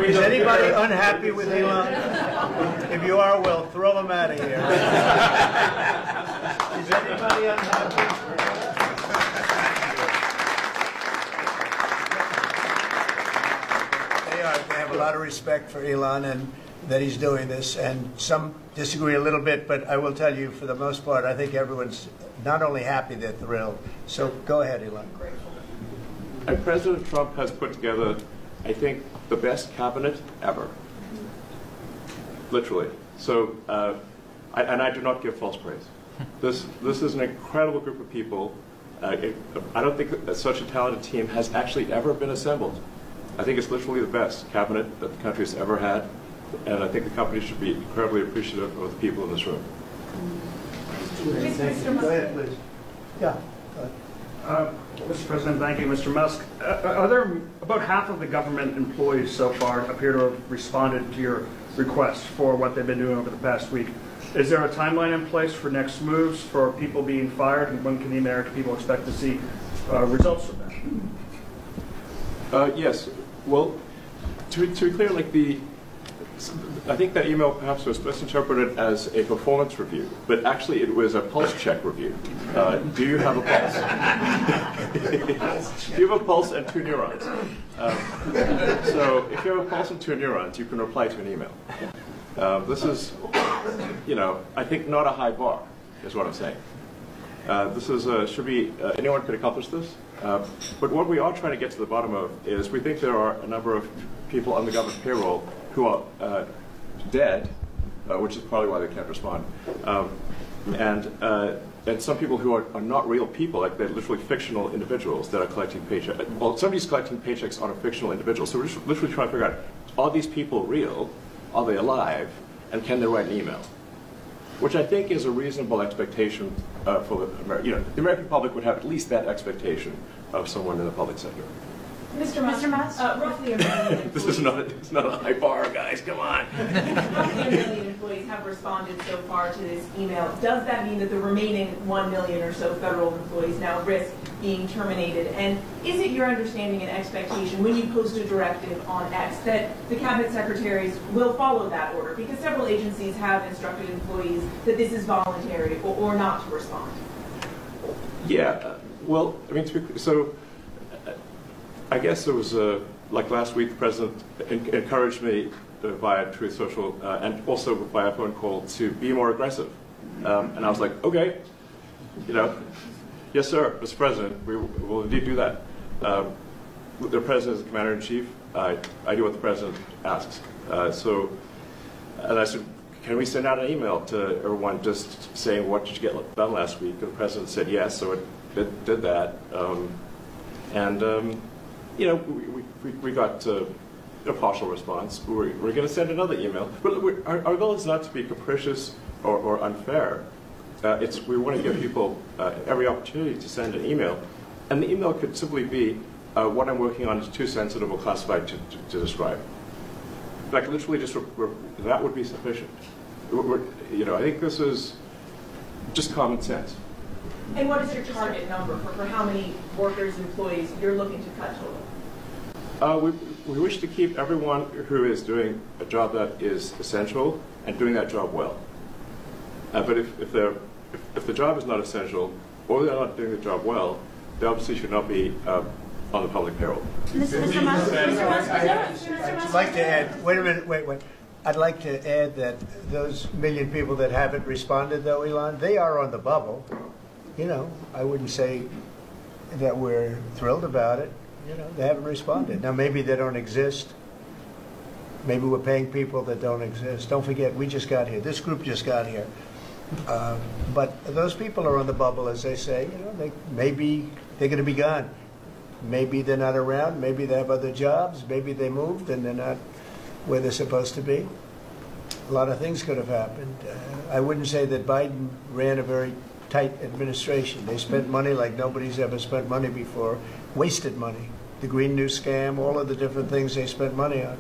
Is anybody unhappy with Elon? If you are, well, throw him out of here. Is anybody unhappy? They have a lot of respect for Elon and that he's doing this, and some disagree a little bit, but I will tell you, for the most part, I think everyone's not only happy, they're thrilled. So go ahead, Elon. And President Trump has put together, I think, the best cabinet ever. Literally. So, and I do not give false praise. This is an incredible group of people. I don't think that such a talented team has actually ever been assembled. I think it's literally the best cabinet that the country has ever had, and I think the company should be incredibly appreciative of the people in this room. Go ahead, please. Yeah. Mr. President, thank you. Mr. Musk, are there about half of the government employees so far appear to have responded to your request for what they've been doing over the past week? Is there a timeline in place for next moves for people being fired, and when can the American people expect to see results from that? Yes. Well, to be clear, like I think that email perhaps was misinterpreted as a performance review, but actually it was a pulse check review. Do you have a pulse? Do you have a pulse and 2 neurons? So if you have a pulse and 2 neurons, you can reply to an email. This is, I think not a high bar, is what I'm saying. This is should be anyone could accomplish this. But what we are trying to get to the bottom of is we think there are a number of people on the government payroll who are dead, which is probably why they can't respond, and some people who are not real people, like they're literally fictional individuals that are collecting paychecks. Well, somebody's collecting paychecks on a fictional individual, so we're just literally trying to figure out, are these people real? Are they alive? And can they write an email? Which I think is a reasonable expectation for the American. The American public would have at least that expectation of someone in the public sector. Mr. Musk, roughly 1 million employees. This is not a high bar, guys. Come on. Roughly 1 million employees have responded so far to this email. Does that mean that the remaining 1 million or so federal employees now risk being terminated? And is it your understanding and expectation when you post a directive on X that the cabinet secretaries will follow that order? Because several agencies have instructed employees that this is voluntary or not to respond. Yeah. Well, I mean, so. I guess it was like last week, the president encouraged me via Truth Social and also via phone call to be more aggressive. And I was like, okay, yes, sir, Mr. President, we will indeed do that. The president is the commander-in-chief. I do what the president asks. And I said, can we send out an email to everyone just saying, what did you get done last week? And the president said yes, so it did that. We got a partial response. We're going to send another email. But our goal is not to be capricious or unfair. We want to give people every opportunity to send an email. And the email could simply be, what I'm working on is too sensitive or classified to describe. Like literally just, that would be sufficient. I think this is just common sense. And what is your target number for how many workers, employees you're looking to cut total? We wish to keep everyone who is doing a job that is essential and doing that job well. But if the job is not essential or they're not doing the job well, they obviously should not be on the public payroll. Mr. Musk, I'd like to add, wait a minute, wait. I'd like to add that those million people that haven't responded, though, Elon, they are on the bubble. I wouldn't say that we're thrilled about it. They haven't responded. Now, maybe they don't exist. Maybe we're paying people that don't exist. Don't forget, we just got here. This group just got here. But those people are on the bubble, as they say. Maybe they're going to be gone. Maybe they're not around. Maybe they have other jobs. Maybe they moved and they're not where they're supposed to be. A lot of things could have happened. I wouldn't say that Biden ran a very tight administration. They spent money like nobody's ever spent money before, wasted money. The Green New Scam, all of the different things they spent money on.